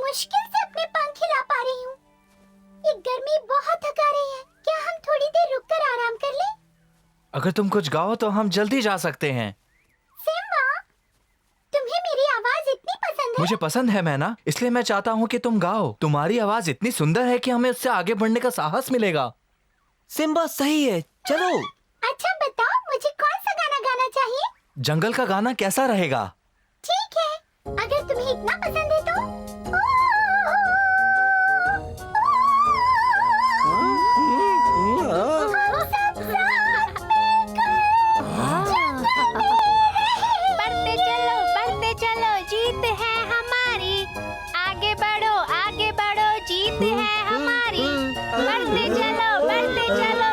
मुश्किल से अपने पंख हिला पा रही हूँ। ये गर्मी बहुत थका रही है। क्या हम थोड़ी देर रुककर आराम कर लें? अगर तुम कुछ गाओ तो हम जल्दी जा सकते हैं। सिम्बा, तुम्हें मेरी आवाज इतनी पसंद है? मुझे पसंद है मैना, इसलिए मैं चाहता हूँ कि तुम गाओ। तुम्हारी आवाज इतनी सुंदर है कि हमें उससे आगे बढ़ने का साहस मिलेगा। सिम्बा सही है, चलो। अच्छा बताओ, मुझे कौन सा गाना गाना चाहिए? जंगल का गाना कैसा रहेगा? ठीक है, अगर तुम्हें इतना पसंद है तो। हम सब साथ मिलकर बढ़ते चलो, जीत है हमारी। आगे बढ़ो, जीत है हमारी। बढ़ते चलो,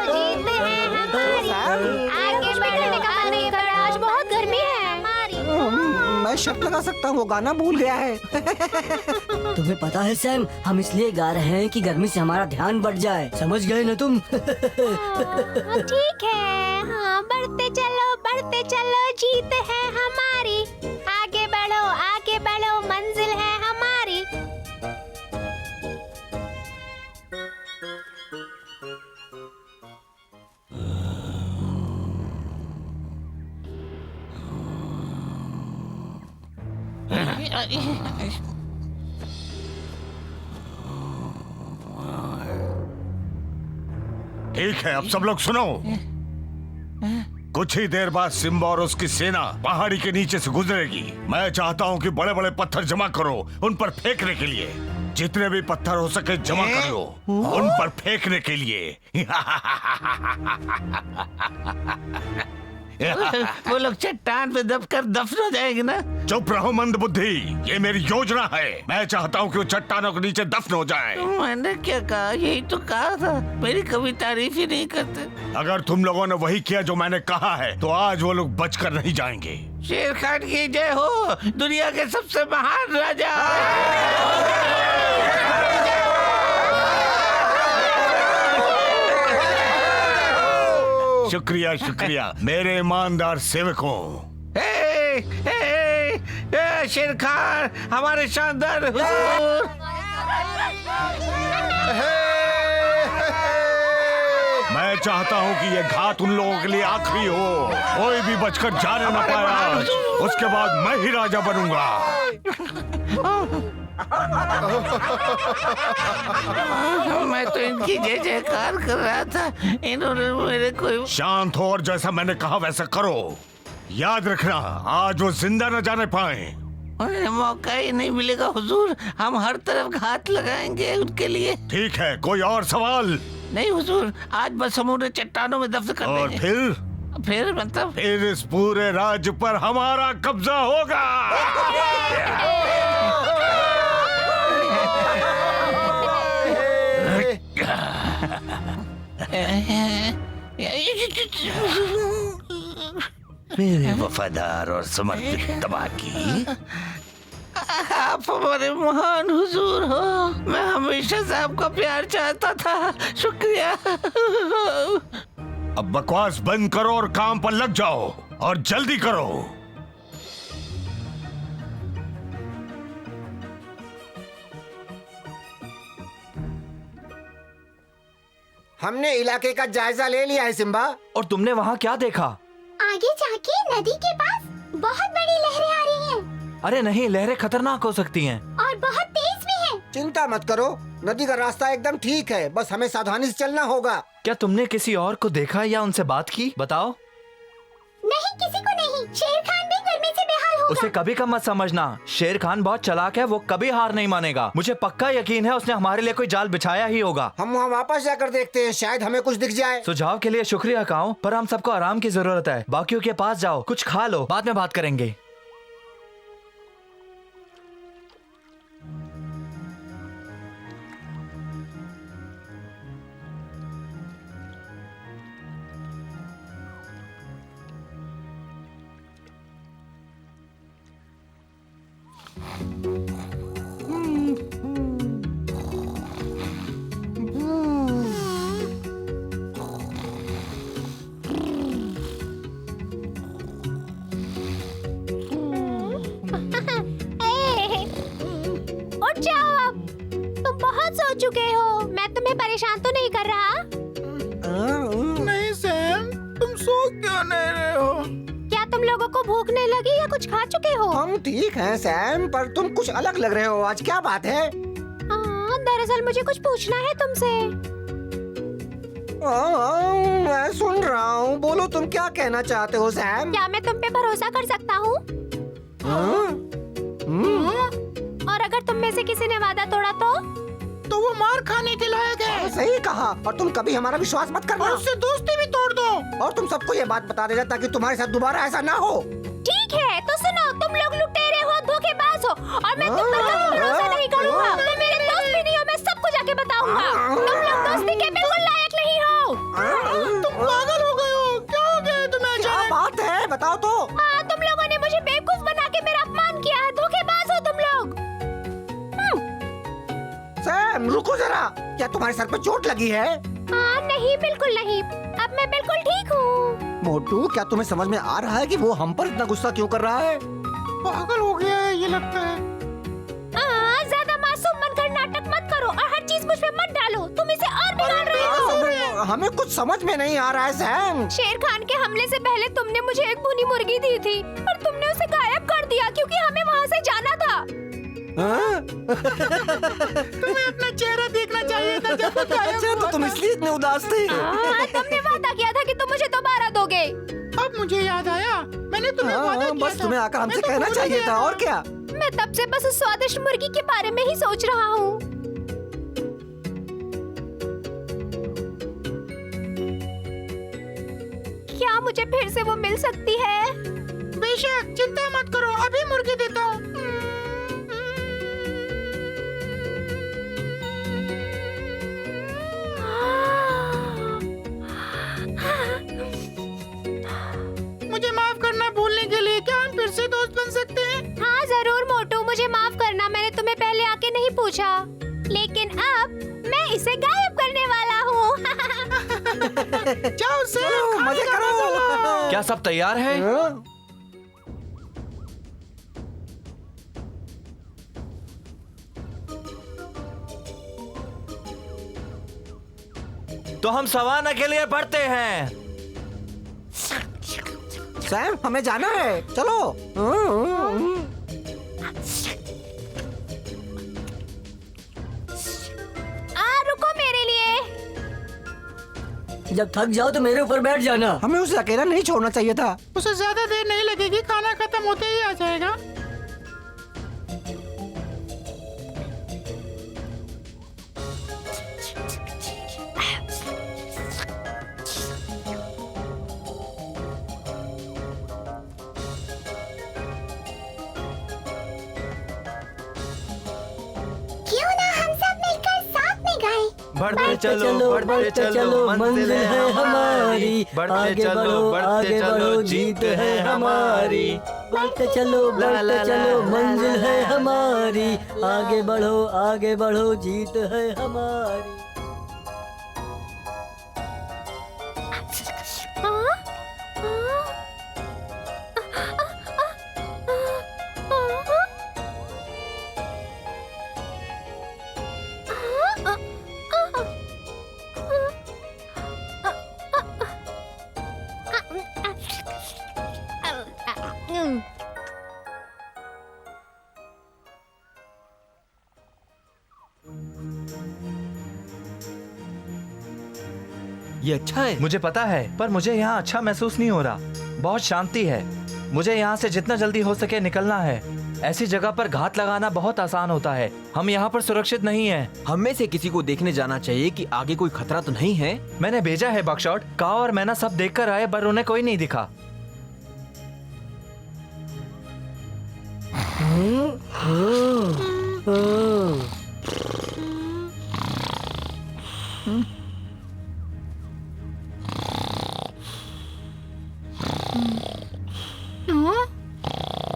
जीत है हमारी। आगे बढ़ने का मन नहीं कर रहा, आज बहुत गर्मी है हमारी। मैं शर्त लगा सकता हूँ, वो गाना भूल गया है। तुम्हें पता है सैम, हम इसलिए गा रहे हैं कि गर्मी से हमारा ध्यान बढ़ जाए। समझ गए ना तुम? ठीक है, हाँ बढ़ते चलो, जीत है हमारी। आगे बढ़ो, मंजिल है हमारी। ठीक है, अब सब लोग सुनो। कुछ ही देर बाद सिम्बा और उसकी सेना पहाड़ी के नीचे से गुजरेगी। मैं चाहता हूँ कि बड़े बड़े पत्थर जमा करो उन पर फेंकने के लिए। जितने भी पत्थर हो सके जमा कर लो उन पर फेंकने के लिए। वो लोग चट्टान पे दबकर दफन हो जाएंगे ना। चुप रहो मंदबुद्धि, ये मेरी योजना है। मैं चाहता हूँ कि वो चट्टानों के नीचे दफन हो जाएं। मैंने क्या कहा, यही तो कहा था। मेरी कभी तारीफ ही नहीं करते। अगर तुम लोगों ने वही किया जो मैंने कहा है तो आज वो लोग बचकर नहीं जाएंगे। शेर खान की जय हो, दुनिया के सबसे महान राजा। शुक्रिया शुक्रिया मेरे ईमानदार सेवकों। शेर खान, हमारे शानदार हुजूर। मैं चाहता हूँ कि ये घात उन लोगों के लिए आखिरी हो। कोई भी बचकर जाने न पाए आज। उसके बाद मैं ही राजा बनूंगा। मैं तो इनकी जय जयकार कर रहा था, इन्होंने मेरे को। शांत हो और जैसा मैंने कहा वैसा करो। याद रखना, आज वो जिंदा न जाने पाए। उन्हें मौका ही नहीं मिलेगा हुजूर। हम हर तरफ घात लगाएंगे उनके लिए। ठीक है, कोई और सवाल? नहीं हुजूर, आज बस हम उन्हें चट्टानों में दफन कर और देंगे। फिर मतलब? फिर इस पूरे राज्य पर हमारा कब्जा होगा। मेरे वफादार और समर्पित तबाकी, आप हमारे महान हुजूर हो। मैं हमेशा से आपका प्यार चाहता था। शुक्रिया। अब बकवास बंद करो और काम पर लग जाओ, और जल्दी करो। हमने इलाके का जायजा ले लिया है सिम्बा। और तुमने वहाँ क्या देखा? आगे जाके नदी के पास बहुत बड़ी लहरें आ रही हैं। अरे नहीं, लहरें खतरनाक हो सकती हैं। और बहुत तेज भी हैं। चिंता मत करो, नदी का रास्ता एकदम ठीक है। बस हमें सावधानी से चलना होगा। क्या तुमने किसी और को देखा या उनसे बात की? बताओ। नहीं, किसी को नहीं। शेर खान भी गर्मी से बेहाल होगा। उसे कभी कम मत समझना। शेर खान बहुत चालाक है, वो कभी हार नहीं मानेगा। मुझे पक्का यकीन है उसने हमारे लिए कोई जाल बिछाया ही होगा। हम वहाँ वापस जाकर देखते हैं, शायद हमें कुछ दिख जाए। सुझाव के लिए शुक्रिया काऊ, पर हम सबको आराम की जरूरत है। बाकियों के पास जाओ, कुछ खा लो, बाद में बात करेंगे। उठ जाओ अब। तुम बहुत सो चुके हो। मैं तुम्हें परेशान तो नहीं कर रहा? नहीं सैम, तुम सो क्यों नहीं रहे हो? क्या तुम लोगों को भूख नहीं लगी या कुछ खा चुके हो? हम ठीक हैं सैम, पर तुम कुछ अलग लग रहे हो आज, क्या बात है? दरअसल मुझे कुछ पूछना है तुमसे। मैं सुन रहा हूँ, बोलो तुम क्या कहना चाहते हो सैम? क्या मैं तुम पे भरोसा कर सकता हूँ? और अगर तुम में से किसी ने वादा तोड़ा तो वो मार खाने के लायक है। सही कहा, और तुम कभी हमारा विश्वास मत करना। और उससे दोस्ती भी तोड़ दो। और तुम सबको ये बात बता देना ताकि तुम्हारे साथ दोबारा ऐसा ना हो। ठीक है, तो सुनो, तुम लोग लुटेरे हो, धोखेबाज हो, और मैं तुम पर कभी भरोसा नहीं करूँगा। तुम मेरे दोस्त भी नहीं हो, मैं सबको जाके बताऊंगा। तुम लोग दोस्ती के बिल्कुल लायक नहीं हो। तुम पागल हो गए हो, क्या हो गया है तुम्हें? क्या बात है, बताओ तो। तुम लोगों ने मुझे बेवकूफ बना के मेरा अपमान किया है। धोखेबाज हो तुम लोग। सैम रुको जरा, क्या तुम्हारे सर पे चोट लगी है? नहीं, बिल्कुल नहीं। अब मैं बिल्कुल ठीक हूँ। मोटू, क्या तुम्हें समझ में आ रहा है कि वो हम पर इतना गुस्सा क्यों कर रहा है? पागल हो गया है ये लगता है। ज्यादा मासूम बनकर नाटक मत करो और हर चीज मुझ पे मत डालो। तुम इसे और बिगाड़ रहे हो। हमें कुछ समझ में नहीं आ रहा है सैम। शेर खान के हमले से पहले तुमने मुझे एक भुनी मुर्गी दी थी और तुमने उसे गायब कर दिया क्योंकि हमें वहाँ से जाना था। तुम्हें अपना चेहरा देखना चाहिए था जब तुम गायब अच्छा, तो हुआ तुम था। इसलिए इतने उदास थे। तुमने वादा किया था कि तुम मुझे दोबारा दोगे। अब मुझे याद आया, मैंने तुम्हें वादा किया बस था। तुम्हें आकर हमसे मैं तो कहना भूल चाहिए गया था, और क्या? मैं तब से बस उस स्वादिष्ट मुर्गी के बारे में ही सोच रहा हूँ। क्या मुझे फिर से वो मिल सकती है? बेशक, चिंता मत करो, अभी मुर्गी देता हूँ। मुझे माफ करना भूलने के लिए। क्या हम फिर से दोस्त बन सकते हैं? हाँ जरूर मोटू, मुझे माफ करना, मैंने तुम्हें पहले आके नहीं पूछा, लेकिन अब मैं इसे गायब करने वाला हूँ। जाओ सैम, मजे करो। क्या सब तैयार है? तो हम सवाना के लिए बढ़ते हैं। सैम, हमें जाना है, चलो। रुको मेरे लिए। जब थक जाओ तो मेरे ऊपर बैठ जाना। हमें उसे अकेला नहीं छोड़ना चाहिए था। उसे ज्यादा देर नहीं लगेगी, खाना खत्म होते ही आ जाएगा। क्यों ना हम सब मिलकर साथ में गाएं? बढ़ते चलो, बढ़ते चलो, मंजिल है हमारी। बढ़ते चलो, बढ़ते चलो, जीत है हमारी। बढ़ते चलो, बढ़ते चलो, मंजिल है हमारी। आगे बढ़ो, जीत है हमारी। ये अच्छा है। मुझे पता है, पर मुझे यहाँ अच्छा महसूस नहीं हो रहा। बहुत शांति है। मुझे यहाँ से जितना जल्दी हो सके निकलना है। ऐसी जगह पर घात लगाना बहुत आसान होता है। हम यहाँ पर सुरक्षित नहीं हैं। हम में से किसी को देखने जाना चाहिए कि आगे कोई खतरा तो नहीं है। मैंने भेजा है बकशॉट, काओ और मैना सब देखकर आए, पर उन्हें कोई नहीं दिखा।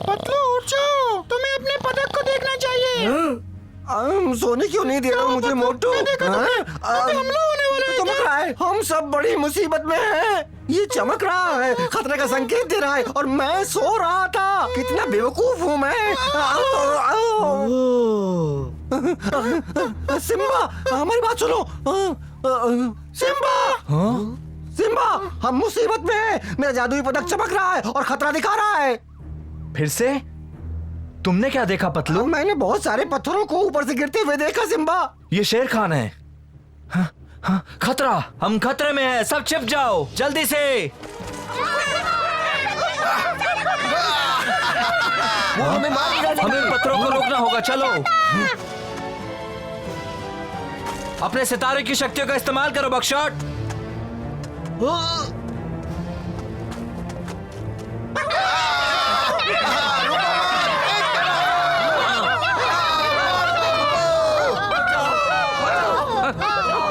पतलू उठ जाओ, तुम्हें अपने पदक को देखना चाहिए। सोने क्यों नहीं दे रहा हूँ मुझे मोटू? हमला होने वाला है। चमक रहा है, हम सब बड़ी मुसीबत में हैं। ये चमक रहा है, खतरे का संकेत दे रहा है, और मैं सो रहा था। कितना बेवकूफ हूँ मैं। सिम्बा, हमारी बात सुनो। सिम्बा, सिम्बा, हम मुसीबत में हैं। मेरा जादुई पदक चमक रहा है और खतरा दिखा रहा है। फिर से? तुमने क्या देखा पतलू? मैंने बहुत सारे पत्थरों को ऊपर से गिरते हुए देखा सिम्बा। ये शेर खान है। हाँ, खतरा, हम खतरे में हैं। सब छिप जाओ जल्दी से। हमें हमें पत्थरों को रोकना होगा। चलो, अपने सितारे की शक्तियों का इस्तेमाल करो बकशॉट।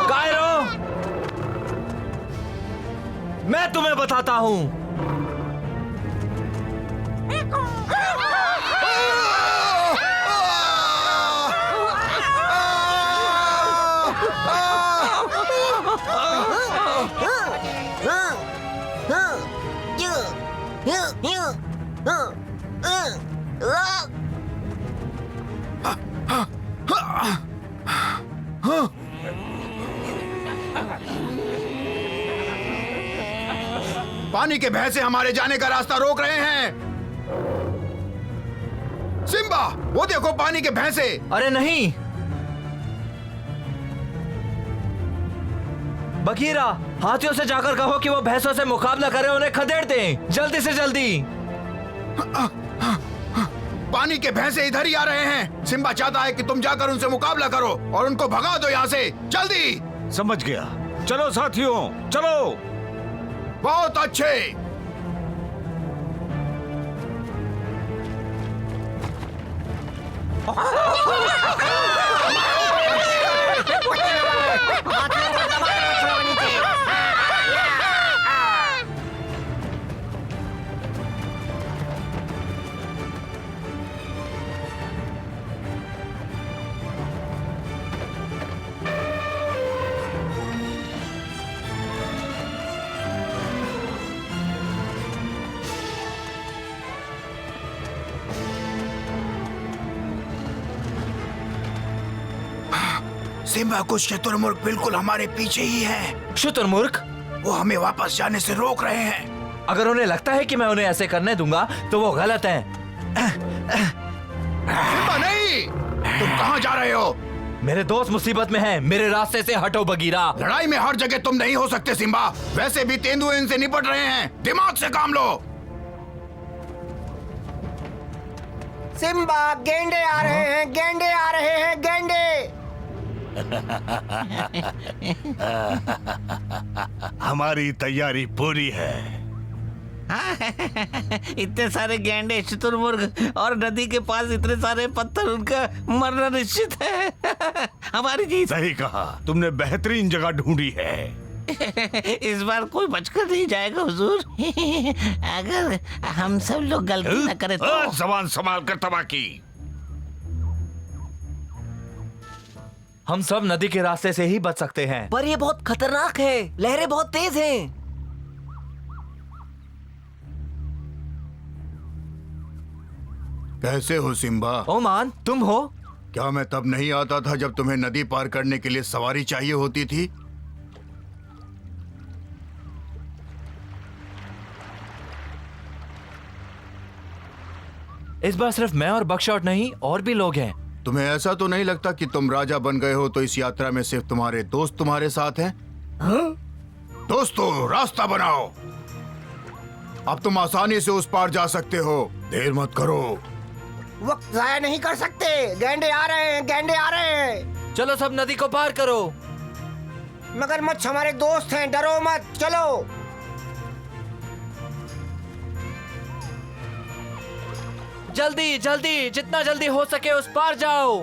कायरो, मैं तुम्हें बताता हूं। पानी के भैंसे हमारे जाने का रास्ता रोक रहे हैं। सिम्बा, वो देखो पानी के भैंसे। अरे नहीं बगीरा, हाथियों से जाकर कहो कि वो भैंसों से मुकाबला करें, उन्हें खदेड़ दें जल्दी से जल्दी। पानी के भैंसे इधर ही आ रहे हैं। सिम्बा चाहता है कि तुम जाकर उनसे मुकाबला करो और उनको भगा दो यहाँ से जल्दी। समझ गया। चलो साथियों, चलो। बहुत अच्छे। सिम्बा, कुछ शुतुरमुर्ग बिल्कुल हमारे पीछे ही हैं। शुतुरमुर्ग? वो हमें वापस जाने से रोक रहे हैं। अगर उन्हें लगता है कि मैं उन्हें ऐसे करने दूंगा तो वो गलत हैं। सिम्बा नहीं, तुम कहाँ जा रहे हो? मेरे दोस्त मुसीबत में हैं, मेरे रास्ते से हटो बगीरा। लड़ाई में हर जगह तुम नहीं हो सकते सिम्बा। वैसे भी तेंदुए इनसे निपट रहे हैं। दिमाग से काम लो। सिम्बा, गेंडे आ रहे हैं, गेंडे आ रहे हैं, गेंडे। हमारी तैयारी पूरी है। इतने सारे गैंडे, शुतुरमुर्ग और नदी के पास इतने सारे पत्थर, उनका मरना निश्चित है। हमारी जीत। सही कहा, तुमने बेहतरीन जगह ढूंढी है। इस बार कोई बचकर नहीं जाएगा हुजूर। अगर हम सब लोग गलती न करें तो। जबान संभाल कर तबाकी। हम सब नदी के रास्ते से ही बच सकते हैं। पर ये बहुत खतरनाक है, लहरें बहुत तेज हैं। कैसे हो सिम्बा? ओमान, तुम हो? क्या मैं तब नहीं आता था जब तुम्हें नदी पार करने के लिए सवारी चाहिए होती थी? इस बार सिर्फ मैं और बकशॉट नहीं, और भी लोग हैं। तुम्हें ऐसा तो नहीं लगता कि तुम राजा बन गए हो तो इस यात्रा में सिर्फ तुम्हारे दोस्त तुम्हारे साथ हैं? दोस्तों, रास्ता बनाओ। अब तुम आसानी से उस पार जा सकते हो। देर मत करो। वक्त जाया नहीं कर सकते। गेंडे आ रहे हैं, गेंडे आ रहे हैं। चलो सब नदी को पार करो। मगरमच्छ हमारे दोस्त हैं, डरो मत, चलो। जल्दी जल्दी, जितना जल्दी हो सके उस पार जाओ।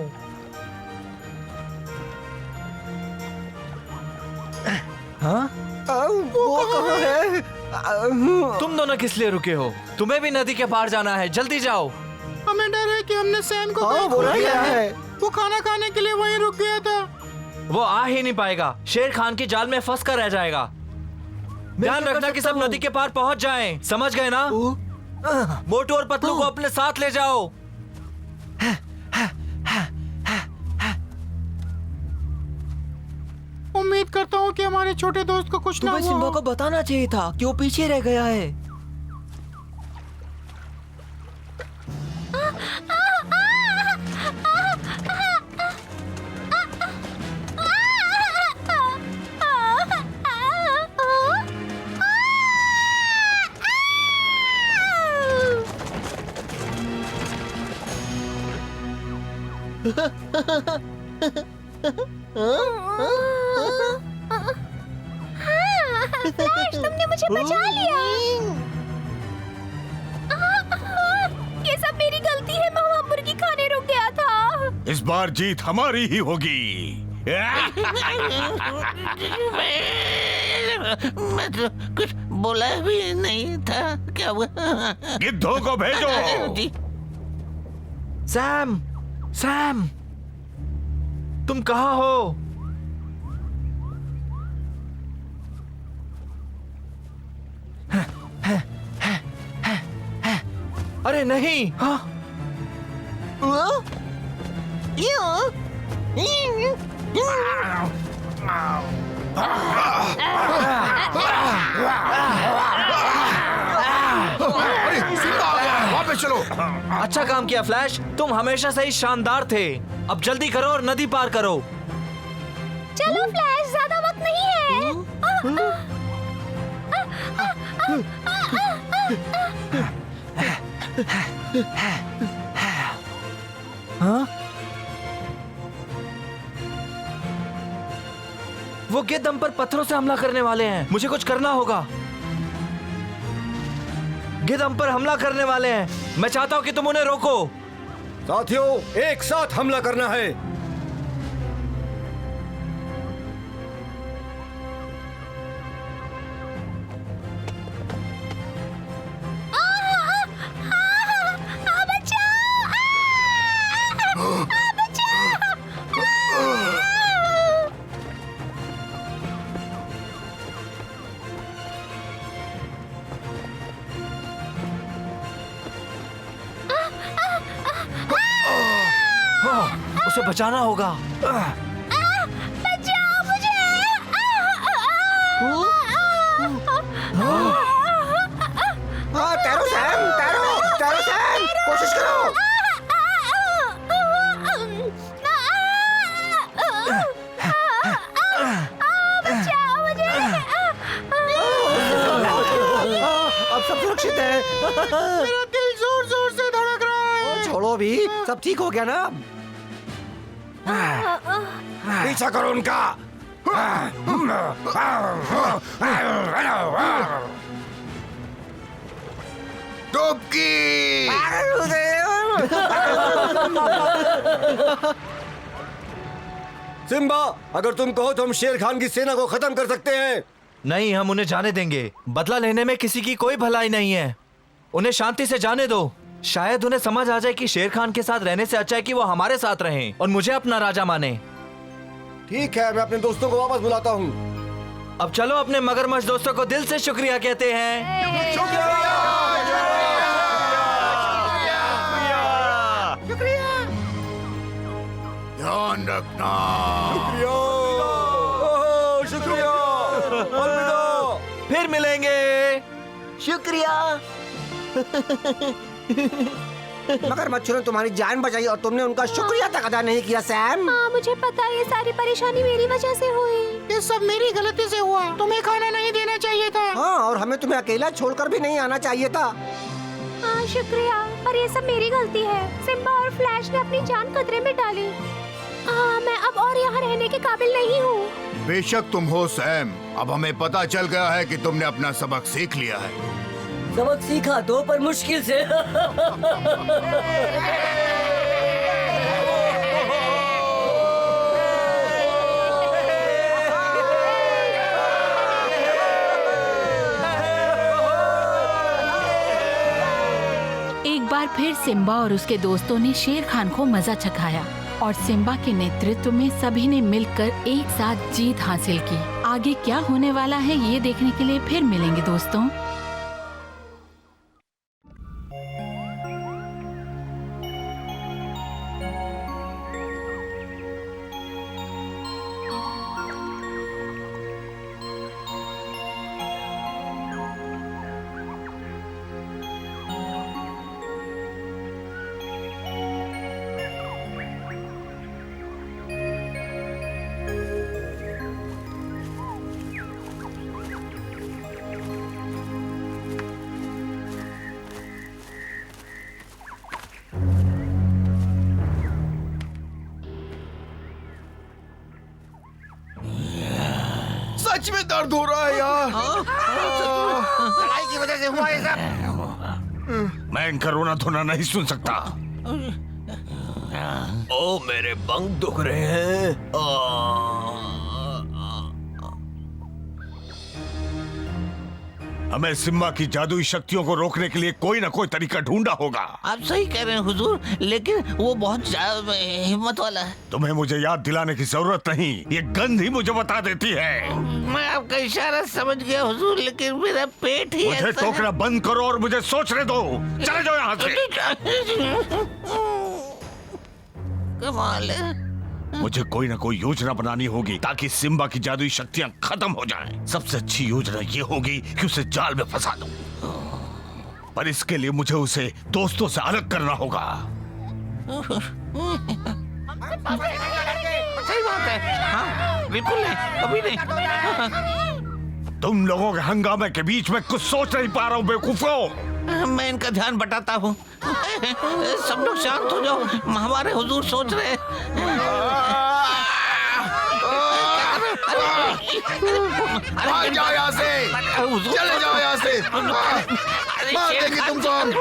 हाँ? वो कहाँ है? तुम दोनों किस लिए रुके हो? तुम्हें भी नदी के पार जाना है, जल्दी जाओ। हमें डर है कि हमने सैम को हाँ, कहीं वो खो रह दिया गया है। है। वो खाना खाने के लिए वहीं रुक गया था। वो आ ही नहीं पाएगा, शेर खान की जाल में फंस कर रह जाएगा। ध्यान रखना कि सब नदी के पार पहुंच जाएं, समझ गए ना? मोटू और पतलू को अपने साथ ले जाओ। उम्मीद करता हूँ कि हमारे छोटे दोस्त को कुछ ना तुम्हें हुआ सिम्बा हो। को बताना चाहिए था कि वो पीछे रह गया है। फ्लैश, तुमने मुझे बचा लिया। ये सब मेरी गलती है, मैं वहाँ मुर्गी खाने रुक गया था। इस बार जीत हमारी ही होगी। मैं तो कुछ बोला भी नहीं था। क्या हुआ? गिद्धों को भेजो। जी। सैम, सैम, तुम कहाँ हो? अरे नहीं। हाँ? वापस चलो। अच्छा काम किया फ्लैश, तुम हमेशा से ही शानदार थे। अब जल्दी करो और नदी पार करो। चलो फ्लैश, ज्यादा वक्त नहीं है। हाँ? वो गिद्ध हम पर पत्थरों से हमला करने वाले हैं। मुझे कुछ करना होगा। गिद्ध हम पर हमला करने वाले हैं। मैं चाहता हूं कि तुम उन्हें रोको। साथियों, एक साथ हमला करना है। उसे बचाना होगा। बचाओ मुझे। हाँ, तैरो सैम, तैरो, तैरो सैम, कोशिश करो। बचाओ मुझे। अब सब सुरक्षित है। मेरा दिल जोर जोर से धड़क रहा है। छोड़ो भी, सब ठीक हो गया ना? पीछा करो उनका। डुबकी। सिम्बा, अगर तुम कहो तो हम शेर खान की सेना को खत्म कर सकते हैं। नहीं, हम उन्हें जाने देंगे। बदला लेने में किसी की कोई भलाई नहीं है। उन्हें शांति से जाने दो। शायद उन्हें समझ आ जाए कि शेर खान के साथ रहने से अच्छा है कि वो हमारे साथ रहें और मुझे अपना राजा माने। ठीक है, मैं अपने दोस्तों को वापस बुलाता हूँ। अब चलो अपने मगरमच्छ दोस्तों को दिल से शुक्रिया कहते हैं। ध्यान रखना। शुक्रिया। अलविदा। फिर मिलेंगे। शुक्रिया। मगर मच्छरों ने तुम्हारी जान बचाई और तुमने उनका शुक्रिया तक अदा नहीं किया सैम। हाँ, मुझे पता है, ये सारी परेशानी मेरी वजह से हुई। ये सब मेरी गलती से हुआ। तुम्हें खाना नहीं देना चाहिए था। हाँ, और हमें तुम्हें अकेला छोड़कर भी नहीं आना चाहिए था। हाँ, शुक्रिया, पर ये सब मेरी गलती है। सिम्बा और फ्लैश ने अपनी जान खतरे में डाली। हाँ, मैं अब और यहाँ रहने के काबिल नहीं हूँ। बेशक तुम हो सैम, अब हमें पता चल गया है कि तुमने अपना सबक सीख लिया है। सबक सीखा तो, पर मुश्किल से। एक बार फिर सिम्बा और उसके दोस्तों ने शेर खान को मजा चखाया और सिम्बा के नेतृत्व में सभी ने मिलकर एक साथ जीत हासिल की। आगे क्या होने वाला है ये देखने के लिए फिर मिलेंगे दोस्तों। सच में दर्द हो रहा है यार। लड़ाई की वजह से हुआ ये सब। मैं इनका रोना धोना नहीं सुन सकता। ओ मेरे बंग दुख रहे हैं। हमें सिम्बा की जादुई शक्तियों को रोकने के लिए कोई ना कोई तरीका ढूंढा होगा। आप सही कह रहे हैं हुजूर, लेकिन वो बहुत हिम्मत वाला है। तुम्हें मुझे याद दिलाने की जरूरत नहीं, ये गंध ही मुझे बता देती है। मैं आपका इशारा समझ गया हुजूर, लेकिन मेरा पेट ही मुझे ऐसा टोकना बंद करो और मुझे सोचने दो। चले जाओ यहाँ से। कमाल है। मुझे कोई ना कोई योजना बनानी होगी ताकि सिम्बा की जादुई शक्तियां खत्म हो जाएं। सबसे अच्छी योजना ये होगी कि उसे जाल में फंसा दूं। पर इसके लिए मुझे उसे दोस्तों से अलग करना होगा। सही बात है। हाँ, बिल्कुल नहीं, कभी नहीं। तुम लोगों के हंगामे के बीच में कुछ सोच नहीं पा रहा हूँ बेवकूफों। मैं इनका ध्यान बटाता हूँ। सब लोग शांत हो जाओ, हमारे हुजूर सोच रहे हैं। भाग जाओ यहाँ से, चले जाओ यहाँ से, मार देंगे तुमको हम।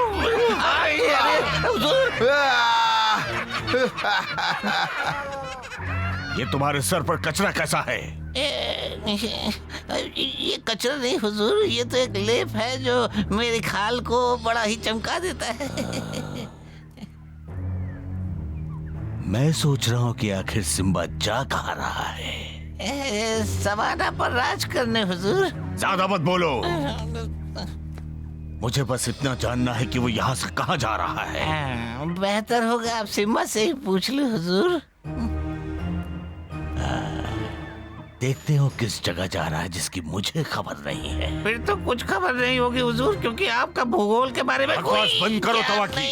ये तुम्हारे सर पर कचरा कैसा है? ये कचरा नहीं हुजूर, ये तो एक लेप है जो मेरी खाल को बड़ा ही चमका देता है। मैं सोच रहा हूँ कि आखिर सिम्बा जा कहाँ रहा है। सवाना पर राज करने हुजूर। ज्यादा मत बोलो, मुझे बस इतना जानना है कि वो यहाँ से कहाँ जा रहा है। बेहतर होगा आप सिम्बा से ही पूछ लो हुजूर। देखते हो किस जगह जा रहा है जिसकी मुझे खबर नहीं है। फिर तो कुछ खबर नहीं होगी हुजूर, क्योंकि आपका भूगोल के बारे में बकवास बंद करो तवाकी।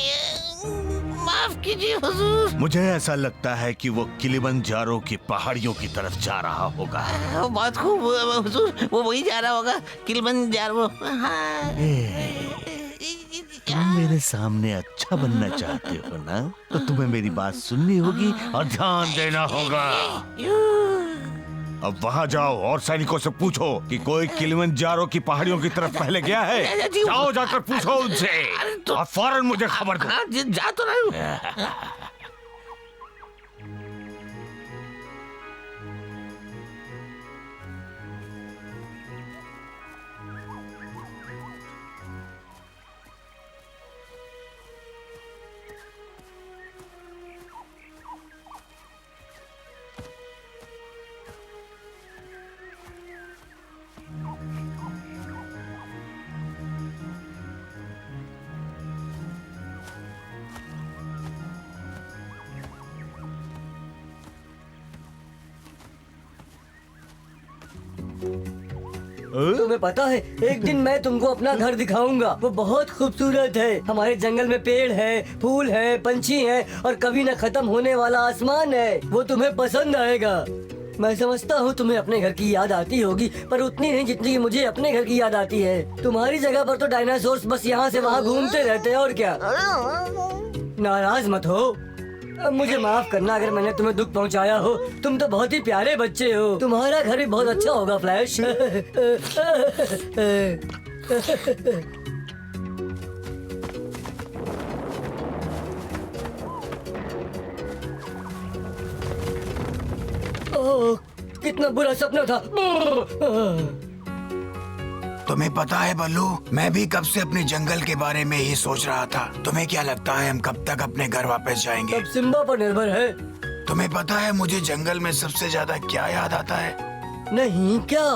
माफ कीजिए हुजूर। मुझे ऐसा लगता है कि वो किलिमंजारो की पहाड़ियों की तरफ जा रहा होगा। बहुत खूब हुजूर, वो वही जा रहा होगा, किलिमंजारो। हाँ। तुम मेरे सामने अच्छा बनना चाहते हो ना, तो तुम्हें मेरी बात सुननी होगी और ध्यान देना होगा। अब वहाँ जाओ और सैनिकों से पूछो कि कोई किलिमंजारो की पहाड़ियों की तरफ पहले गया है। जाओ जाकर पूछो उनसे और फौरन मुझे खबर दो। हाँ, जा तो रहा हूँ। तुम्हें पता है, एक दिन मैं तुमको अपना घर दिखाऊंगा। वो बहुत खूबसूरत है। हमारे जंगल में पेड़ है, फूल है, पंछी हैं और कभी न खत्म होने वाला आसमान है। वो तुम्हें पसंद आएगा। मैं समझता हूँ तुम्हें अपने घर की याद आती होगी, पर उतनी नहीं जितनी कि मुझे अपने घर की याद आती है। तुम्हारी जगह पर तो डायनासोर्स बस यहाँ से वहाँ घूमते रहते हैं और क्या। नाराज मत हो, मुझे माफ करना अगर मैंने तुम्हें दुख पहुंचाया हो। तुम तो बहुत ही प्यारे बच्चे हो। तुम्हारा घर भी बहुत अच्छा होगा फ्लैश। ओह, कितना बुरा सपना था। तुम्हें पता है बल्लू, मैं भी कब से अपने जंगल के बारे में ही सोच रहा था। तुम्हें क्या लगता है हम कब तक अपने घर वापस जाएंगे? अब सिम्बा पर निर्भर है। तुम्हें पता है मुझे जंगल में सबसे ज्यादा क्या याद आता है? नहीं, क्या?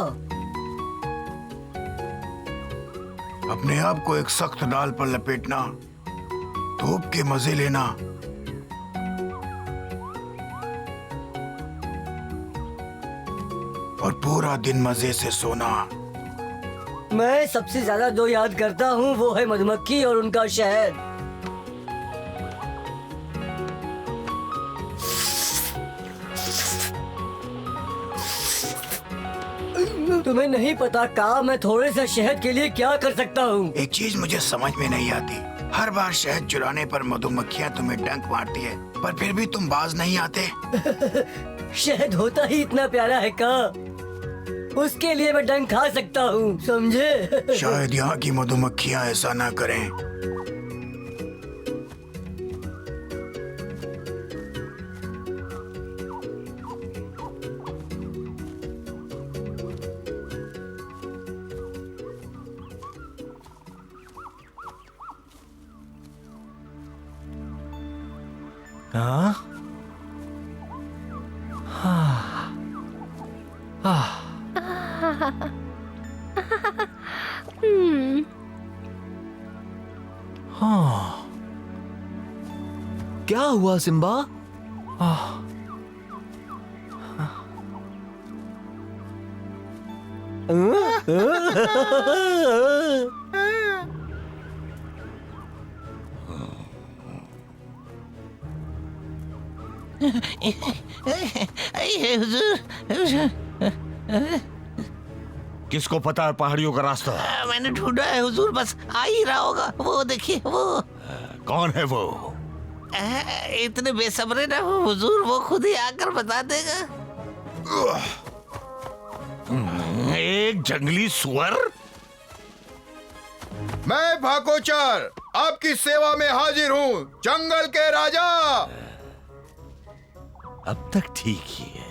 अपने आप को एक सख्त डाल पर लपेटना, धूप के मजे लेना, और पूरा दिन मजे से सोना। मैं सबसे ज्यादा जो याद करता हूँ वो है मधुमक्खी और उनका शहद। तुम्हें नहीं पता का मैं थोड़े से शहद के लिए क्या कर सकता हूँ। एक चीज मुझे समझ में नहीं आती, हर बार शहद चुराने पर मधुमक्खियाँ तुम्हें डंक मारती है, पर फिर भी तुम बाज नहीं आते। शहद होता ही इतना प्यारा है का? उसके लिए मैं डंक खा सकता हूँ, समझे? शायद यहाँ की मधुमक्खियाँ ऐसा ना करें। हाँ? हाँ। क्या हुआ सिम्बा? किसको पता है पहाड़ियों का रास्ता? मैंने ढूंढा है हुजूर, बस आ ही रहा होगा। वो देखिए वो। कौन है वो? इतने बेसब्रे ना हो हुजूर, वो खुद ही आकर बता देगा। एक जंगली सुअर? मैं भाकोचर आपकी सेवा में हाजिर हूँ, जंगल के राजा। अब तक ठीक ही है।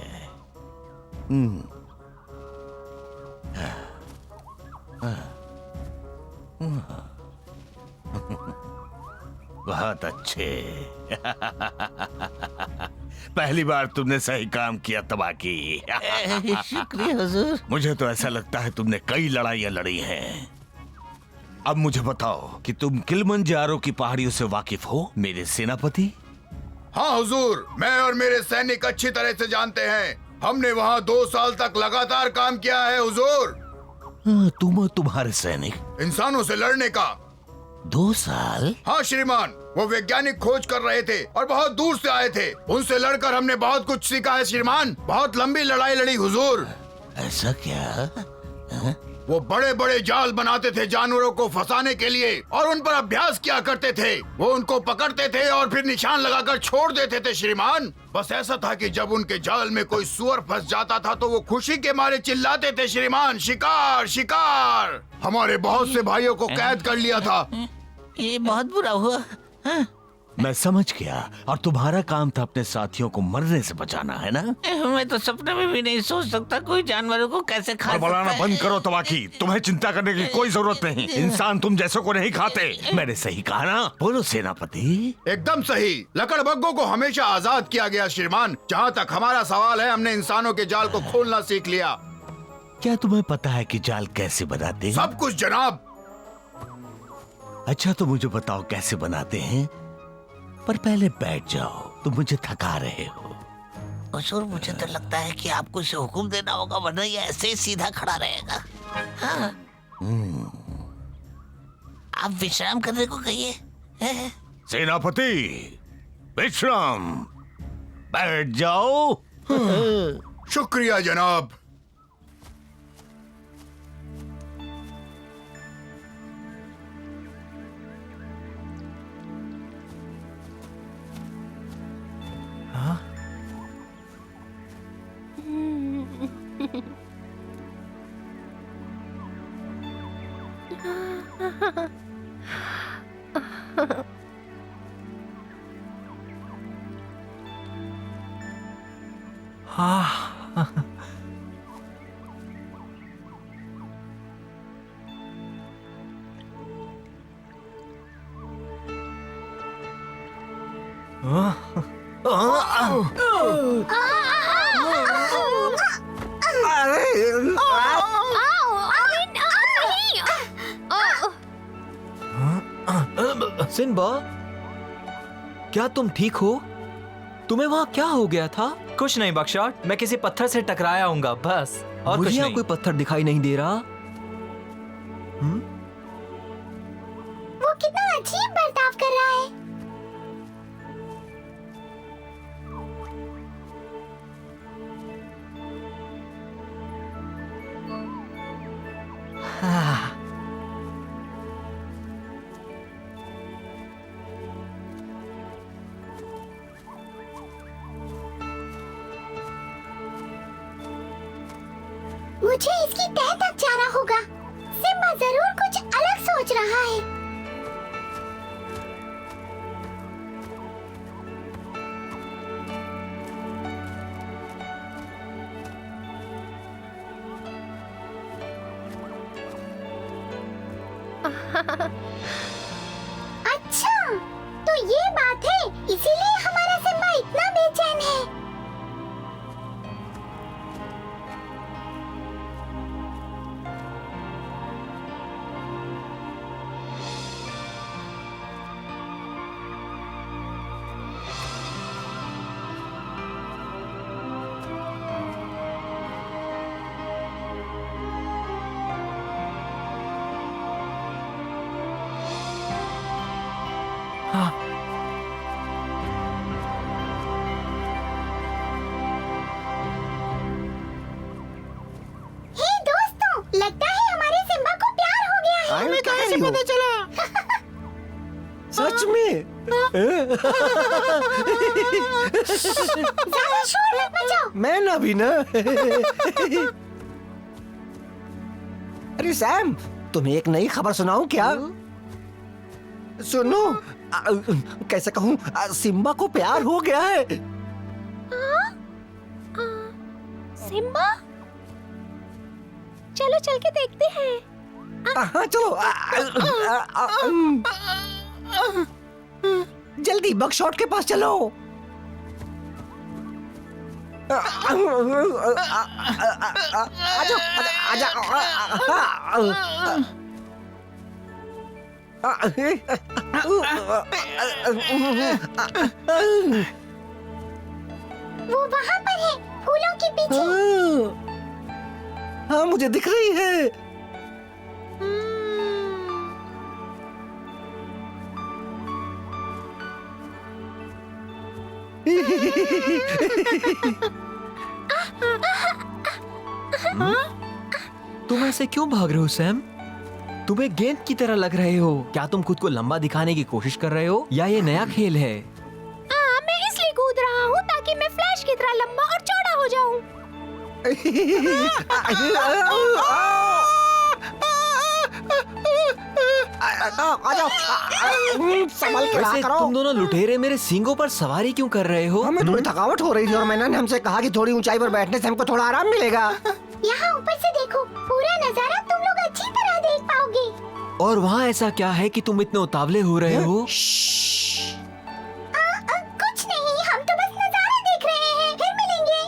बहुत अच्छे। पहली बार तुमने सही काम किया तबाकी। शुक्रिया हुजूर। मुझे तो ऐसा लगता है तुमने कई लड़ाइयां लड़ी हैं। अब मुझे बताओ कि तुम किलिमंजारो की पहाड़ियों से वाकिफ हो मेरे सेनापति? हाँ हुजूर, मैं और मेरे सैनिक अच्छी तरह से जानते हैं। हमने वहाँ 2 साल तक लगातार काम किया है हुजूर। तुम और तुम्हारे सैनिक इंसानों से लड़ने का। 2 साल? हाँ श्रीमान, वो वैज्ञानिक खोज कर रहे थे और बहुत दूर से आए थे। उनसे लड़कर हमने बहुत कुछ सीखा है श्रीमान। बहुत लंबी लड़ाई लड़ी हुजूर। ऐसा क्या? वो बड़े बड़े जाल बनाते थे जानवरों को फंसाने के लिए और उन पर अभ्यास किया करते थे। वो उनको पकड़ते थे और फिर निशान लगाकर छोड़ देते थे श्रीमान। बस ऐसा था कि जब उनके जाल में कोई सुअर फंस जाता था तो वो खुशी के मारे चिल्लाते थे श्रीमान, शिकार शिकार। हमारे बहुत से भाइयों को कैद कर लिया था। ये बहुत बुरा हुआ। मैं समझ गया। और तुम्हारा काम था अपने साथियों को मरने से बचाना, है ना? मैं तो सपने में भी नहीं सोच सकता कोई जानवरों को कैसे खा सकता बनाना है। बंद करो तबाकी। तुम्हें चिंता करने की कोई जरूरत नहीं। इंसान तुम जैसों को नहीं खाते। मैंने सही कहा ना? बोलो सेनापति। एकदम सही। लकड़बग्गों को हमेशा आजाद किया गया श्रीमान। जहाँ तक हमारा सवाल है, हमने इंसानों के जाल को खोलना सीख लिया। क्या तुम्हें पता है कि जाल कैसे बनाते हैं? सब कुछ जनाब। अच्छा तो मुझे बताओ कैसे बनाते हैं। पर पहले बैठ जाओ, तुम मुझे थका रहे हो। हुजूर मुझे तो लगता है कि आपको इसे हुक्म देना होगा, वरना ये ऐसे ही सीधा खड़ा रहेगा। हाँ। आप विश्राम करने को कहिए। सेनापति विश्राम, बैठ जाओ। शुक्रिया जनाब। सिम्बा, क्या तुम ठीक हो? तुम्हें वहाँ क्या हो गया था? कुछ नहीं बकशॉट, मैं किसी पत्थर से टकराया हूँगा बस, और मुझे कुछ यहाँ नहीं। कोई पत्थर दिखाई नहीं दे रहा। वो कितना अजीब बर्ताव कर रहा है। मुझे इसकी तह तक जाना होगा। सिम्बा जरूर कुछ अलग सोच रहा है। अच्छा, तो ये बात है, इसीलिए हमारा सिम्बा इतना बेचैन है। हे दोस्तों, लगता है हमारे सिम्बा को प्यार हो गया है। हमें कहाँ से पता चला? सच में? ज्यादा शोर मत मचाओ। मैं ना भी ना। अरे सैम, तुम्हें एक नई खबर सुनाऊं क्या? सुनो, कैसे कहूँ, सिम्बा को प्यार हो गया है। सिम्बा, चलो चल के देखते हैं। हाँ चलो। जल्दी बकशॉट के पास चलो। आजाओ, वो वहाँ पर है, फूलों के पीछे। हाँ मुझे दिख रही है। तुम ऐसे क्यों भाग रहे हो सैम? तुम्हें गेंद की तरह लग रहे हो। क्या तुम खुद को लंबा दिखाने की कोशिश कर रहे हो या ये नया खेल है? मैं इसलिए कूद रहा हूँ ताकि मैं फ्लैश की तरह लंबा और चौड़ा हो जाऊँ। संभल के रहा वैसे करो। तुम दोनों लुटेरे मेरे सींगों पर सवारी क्यों कर रहे हो? हमें थोड़ी थकावट हो रही थी और मैंने हमसे कहा कि थोड़ी ऊंचाई पर बैठने से हमको थोड़ा आराम मिलेगा। यहाँ ऊपर से देखो, पूरा नजारा तुम लोग अच्छी तरह देख पाओगे। और वहाँ ऐसा क्या है कि तुम इतने उतावले हो रहे हो? कुछ नहीं, हम तो बस नजारा देख रहे हैं, फिर मिलेंगे।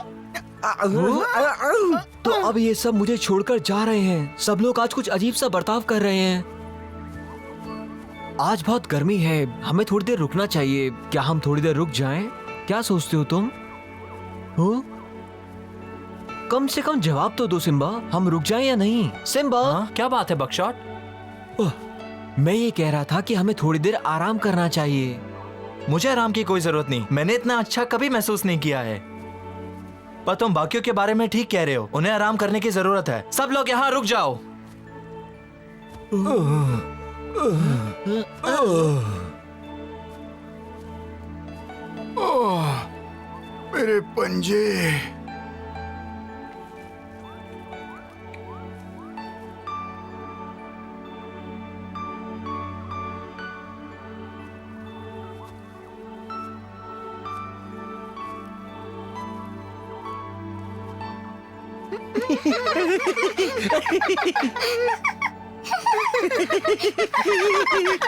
तो अब ये सब मुझे छोड़कर जा रहे हैं। सब लोग आज कुछ अजीब सा बर्ताव कर रहे हैं। आज बहुत गर्मी है, हमें थोड़ी देर रुकना चाहिए। क्या हम थोड़ी देर रुक जाएं? क्या सोचते हो तुम? हो? कम से कम जवाब तो दो सिम्बा, हम रुक जाएं या नहीं? सिम्बा, हाँ, क्या बात है बकशॉट? मैं ये कह रहा था कि हमें थोड़ी देर आराम करना चाहिए। मुझे आराम की कोई जरूरत नहीं। मैंने इतना अच्छा कभी महसूस नहीं किया है। पर तुम बाकियों के बारे में ठीक कह रहे हो, उन्हें आराम करने की जरूरत है। सब लोग यहाँ रुक जाओ। मेरे पंजे।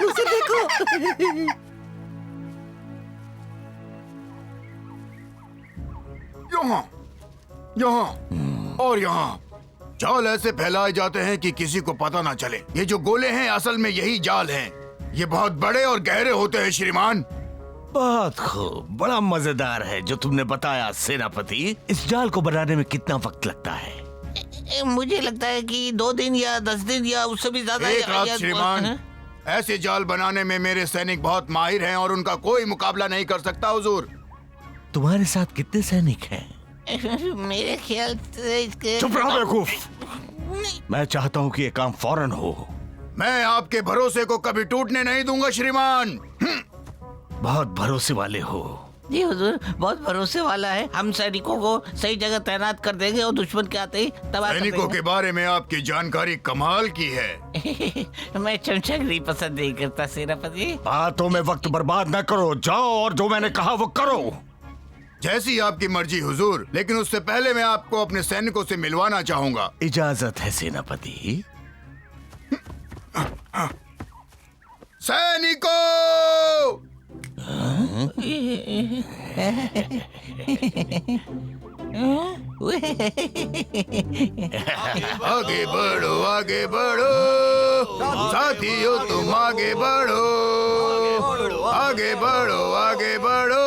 उसे देखो। यहाँ, यहाँ और यहाँ जाल ऐसे फैलाए जाते हैं कि किसी को पता ना चले। ये जो गोले हैं असल में यही जाल हैं। ये बहुत बड़े और गहरे होते हैं श्रीमान। बहुत खूब, बड़ा मजेदार है जो तुमने बताया सेनापति। इस जाल को बनाने में कितना वक्त लगता है? मुझे लगता है कि 2 दिन या 10 दिन या उससे भी ज्यादा। एक रात श्रीमान। ऐसे जाल बनाने में मेरे सैनिक बहुत माहिर हैं और उनका कोई मुकाबला नहीं कर सकता हुजूर। तुम्हारे साथ कितने सैनिक हैं? मेरे ख्याल से इसके। चुप रहो बेवकूफ। मैं चाहता हूँ कि ये काम फौरन हो। मैं आपके भरोसे को कभी टूटने नहीं दूंगा श्रीमान। बहुत भरोसे वाले हो। जी हुजूर, बहुत भरोसे वाला है। हम सैनिकों को सही जगह तैनात कर देंगे और दुश्मन के आते ही तबाह कर सैनिकों के बारे में आपकी जानकारी कमाल की है। देंगे। मैं चमचागिरी पसंद नहीं करता सेनापति। बातों में वक्त बर्बाद न करो, जाओ और जो मैंने कहा वो करो। जैसी आपकी मर्जी हुजूर, लेकिन उससे पहले मैं आपको अपने सैनिकों से मिलवाना चाहूंगा। इजाजत है सेनापति। सैनिकों! आगे बढ़ो, आगे बढ़ो साथियों, तुम आगे बढ़ो, आगे बढ़ो, आगे बढ़ो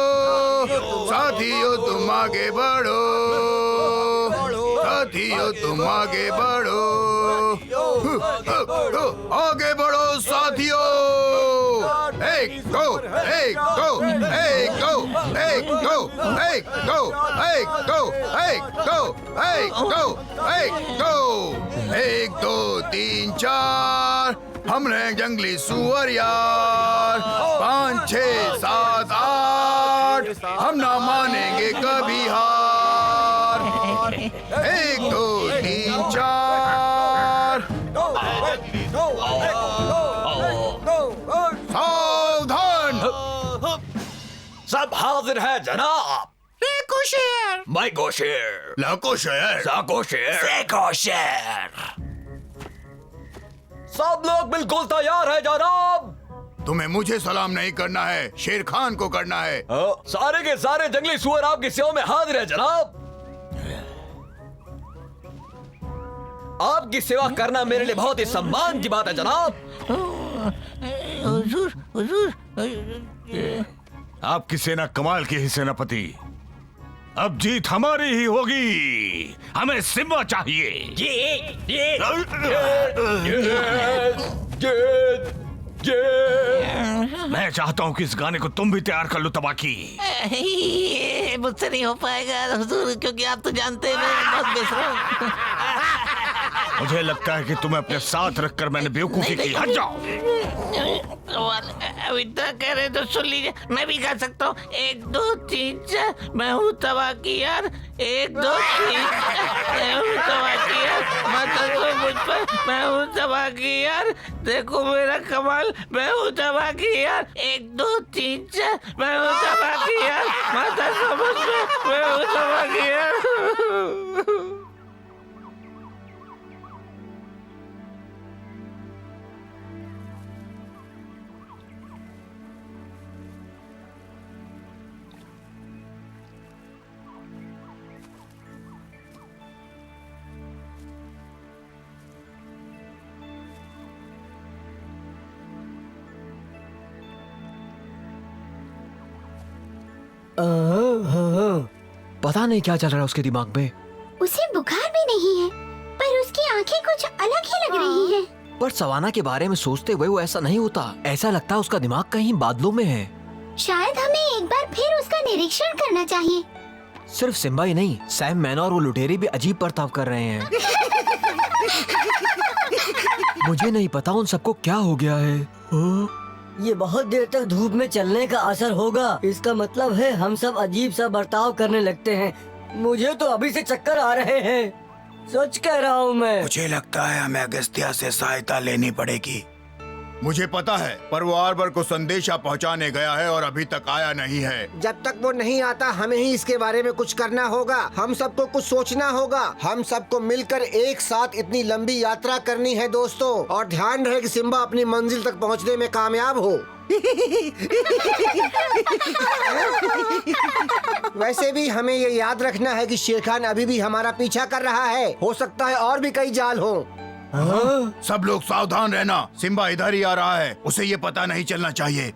साथियों, तुम आगे बढ़ो, साथियों तुम आगे बढ़ो, आगे बढ़ो साथियों। एक दो, एक दो, एक दो, एक दो, एक दो, एक दो, एक दो, एक दो, एक दो, एक दो, तीन चार, हम रहे जंगली सुअर यार। 5 6 7 8, हम ना मानेंगे कभी हार। 1 2 3 4, सावधान। सब हाजिर है जनाब। मैं गोशेर, लाको शेर, साको शेर, सेको शेर। सब लोग बिल्कुल तैयार है जनाब। तुम्हें मुझे सलाम नहीं करना है, शेर खान को करना है। सारे के सारे जंगली सुअर आपकी सेवा में हाजिर है जनाब। आपकी सेवा करना मेरे लिए बहुत ही सम्मान की बात है जनाब। हुजूर, हुजूर, आपकी सेना कमाल की है सेनापति। अब जीत हमारी ही होगी। हमें सिम्बा चाहिए। मैं चाहता हूँ कि इस गाने को तुम भी तैयार कर लो तबाकी। ये मुझसे नहीं हो पाएगा हुजूर, क्योंकि आप तो जानते हैं मैं बहुत बेसुरा। मुझे लगता है कि तुम्हें अपने साथ रखकर मैंने बेवकूफी की। हट जाओ। अब इतना कह रहे तो सुन लीजिए, मैं भी गा सकता हूँ। 1 2 3 4, मैं हूँ तबाह की यार। 1 2 3, मैं हूँ तबाह की यार। मत हंसो मुझ पर, मैं हूँ तबाह की यार। देखो मेरा कमाल, मैं हूँ तबाह की यार। 1 2 3 4, मैं हूँ तबाह की यार। मत हंसो मुझ पर, मैं हूँ तबाह की यार। पता नहीं क्या चल रहा है उसके दिमाग में। उसे बुखार भी नहीं है, पर उसकी आंखें कुछ अलग ही लग रही हैं। पर सवाना के बारे में सोचते हुए वो ऐसा नहीं होता। ऐसा लगता है उसका दिमाग कहीं बादलों में है। शायद हमें एक बार फिर उसका निरीक्षण करना चाहिए। सिर्फ सिम्बा ही नहीं, सैम मैन और वो लुटेरे भी अजीब बर्ताव कर रहे हैं। मुझे नहीं पता उन सबको क्या हो गया है। ये बहुत देर तक धूप में चलने का असर होगा। इसका मतलब है हम सब अजीब सा बर्ताव करने लगते हैं। मुझे तो अभी से चक्कर आ रहे हैं, सच कह रहा हूँ मैं। मुझे लगता है हमें अगस्त्या से सहायता लेनी पड़ेगी। मुझे पता है, पर वो आर्बर को संदेशा पहुंचाने गया है और अभी तक आया नहीं है। जब तक वो नहीं आता हमें ही इसके बारे में कुछ करना होगा। हम सबको कुछ सोचना होगा। हम सबको मिलकर एक साथ इतनी लंबी यात्रा करनी है दोस्तों। और ध्यान रहे कि सिम्बा अपनी मंजिल तक पहुंचने में कामयाब हो। वैसे भी हमें ये याद रखना है कि शेर खान अभी भी हमारा पीछा कर रहा है। हो सकता है और भी कई जाल हो। सब लोग सावधान रहना, सिम्बा इधर ही आ रहा है। उसे ये पता नहीं चलना चाहिए।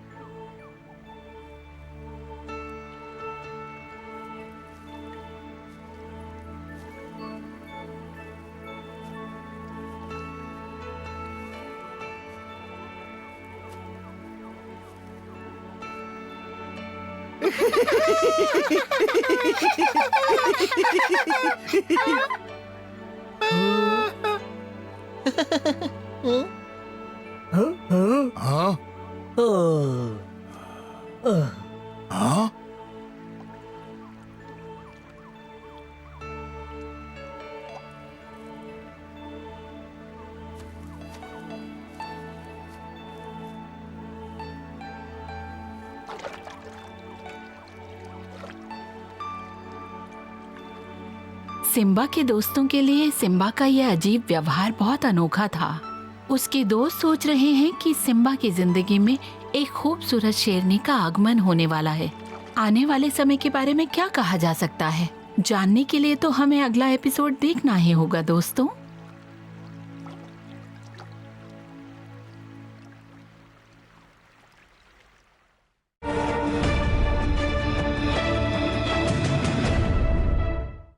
हाँ? हाँ? सिम्बा के दोस्तों के लिए सिम्बा का यह अजीब व्यवहार बहुत अनोखा था। उसके दोस्त सोच रहे हैं कि सिम्बा की जिंदगी में एक खूबसूरत शेरनी का आगमन होने वाला है। आने वाले समय के बारे में क्या कहा जा सकता है, जानने के लिए तो हमें अगला एपिसोड देखना ही होगा दोस्तों।